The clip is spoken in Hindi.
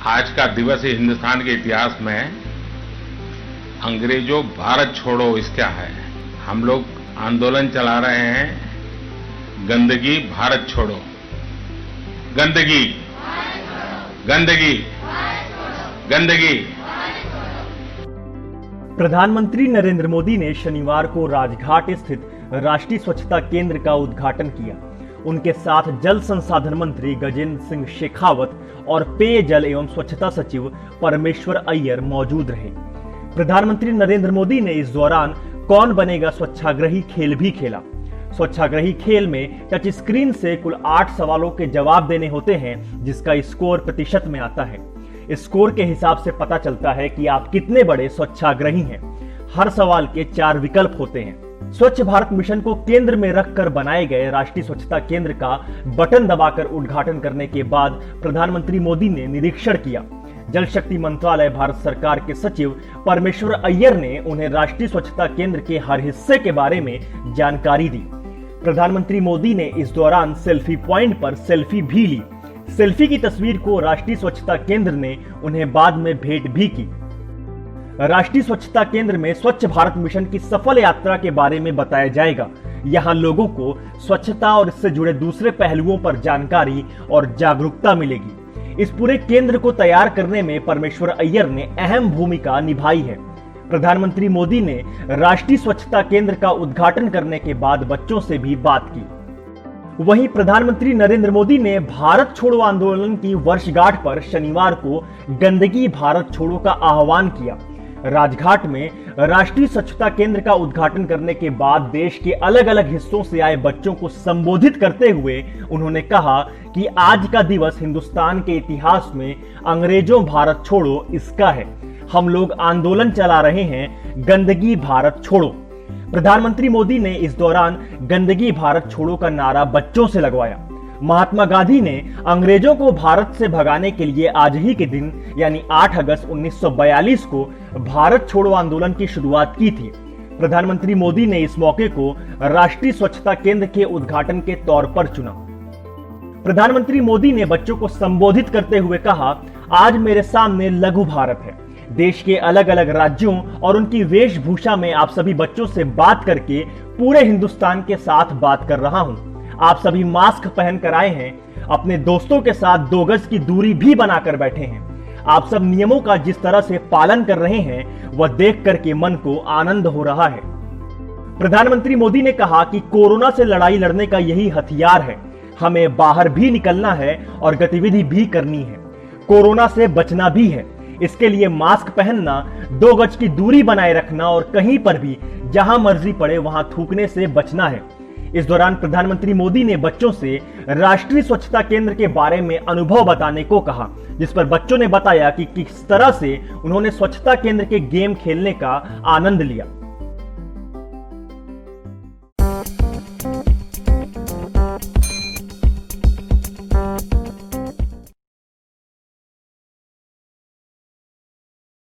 आज का दिवस हिंदुस्तान के इतिहास में अंग्रेजों भारत छोड़ो इसका है। हम लोग आंदोलन चला रहे हैं, गंदगी भारत छोड़ो, गंदगी गंदगी गंदगी। प्रधानमंत्री नरेंद्र मोदी ने शनिवार को राजघाट स्थित राष्ट्रीय स्वच्छता केंद्र का उद्घाटन किया। उनके साथ जल संसाधन मंत्री गजेंद्र सिंह शेखावत और पेयजल एवं स्वच्छता सचिव परमेश्वर अय्यर मौजूद रहे। प्रधानमंत्री नरेंद्र मोदी ने इस दौरान कौन बनेगा स्वच्छाग्रही खेल भी खेला। स्वच्छाग्रही खेल में टच स्क्रीन से कुल 8 सवालों के जवाब देने होते हैं, जिसका स्कोर प्रतिशत में आता है। स्कोर के हिसाब से पता चलता है कि आप कितने बड़े स्वच्छाग्रही हैं। हर सवाल के 4 विकल्प होते हैं। स्वच्छ भारत मिशन को केंद्र में रखकर बनाए गए राष्ट्रीय स्वच्छता केंद्र का बटन दबाकर उद्घाटन करने के बाद प्रधानमंत्री मोदी ने निरीक्षण किया। जल शक्ति मंत्रालय भारत सरकार के सचिव परमेश्वर अय्यर ने उन्हें राष्ट्रीय स्वच्छता केंद्र के हर हिस्से के बारे में जानकारी दी। प्रधानमंत्री मोदी ने इस दौरान सेल्फी पॉइंट पर सेल्फी भी ली। सेल्फी की तस्वीर को राष्ट्रीय स्वच्छता केंद्र ने उन्हें बाद में भेंट भी की। राष्ट्रीय स्वच्छता केंद्र में स्वच्छ भारत मिशन की सफल यात्रा के बारे में बताया जाएगा। यहाँ लोगों को स्वच्छता और इससे जुड़े दूसरे पहलुओं पर जानकारी और जागरूकता मिलेगी। इस पूरे केंद्र को तैयार करने में परमेश्वर अय्यर ने अहम भूमिका निभाई है। प्रधानमंत्री मोदी ने राष्ट्रीय स्वच्छता केंद्र का उद्घाटन करने के बाद बच्चों से भी बात की। वहीं प्रधानमंत्री नरेंद्र मोदी ने भारत छोड़ो आंदोलन की वर्षगांठ पर शनिवार को गंदगी भारत छोड़ो का आह्वान किया। राजघाट में राष्ट्रीय स्वच्छता केंद्र का उद्घाटन करने के बाद देश के अलग अलग हिस्सों से आए बच्चों को संबोधित करते हुए उन्होंने कहा कि आज का दिवस हिंदुस्तान के इतिहास में अंग्रेजों भारत छोड़ो इसका है। हम लोग आंदोलन चला रहे हैं, गंदगी भारत छोड़ो। प्रधानमंत्री मोदी ने इस दौरान गंदगी भारत छोड़ो का नारा बच्चों से लगवाया। महात्मा गांधी ने अंग्रेजों को भारत से भगाने के लिए आज ही के दिन यानी 8 अगस्त 1942 को भारत छोड़ो आंदोलन की शुरुआत की थी। प्रधानमंत्री मोदी ने इस मौके को राष्ट्रीय स्वच्छता केंद्र के उद्घाटन के तौर पर चुना। प्रधानमंत्री मोदी ने बच्चों को संबोधित करते हुए कहा, आज मेरे सामने लघु भारत है। देश के अलग अलग राज्यों और उनकी वेशभूषा में आप सभी बच्चों से बात करके पूरे हिंदुस्तान के साथ बात कर रहा हूं। आप सभी मास्क पहन कर आए हैं, अपने दोस्तों के साथ 2 गज की दूरी भी बनाकर बैठे हैं। आप सब नियमों का जिस तरह से पालन कर रहे हैं वह देख करके मन को आनंद हो रहा है। प्रधानमंत्री मोदी ने कहा कि कोरोना से लड़ाई लड़ने का यही हथियार है। हमें बाहर भी निकलना है और गतिविधि भी करनी है। कोरोना से बचना भी है। इसके लिए मास्क पहनना, 2 गज की दूरी बनाए रखना और कहीं पर भी जहां मर्जी पड़े वहां थूकने से बचना है। इस दौरान प्रधानमंत्री मोदी ने बच्चों से राष्ट्रीय स्वच्छता केंद्र के बारे में अनुभव बताने को कहा, जिस पर बच्चों ने बताया कि किस तरह से उन्होंने स्वच्छता केंद्र के गेम खेलने का आनंद लिया।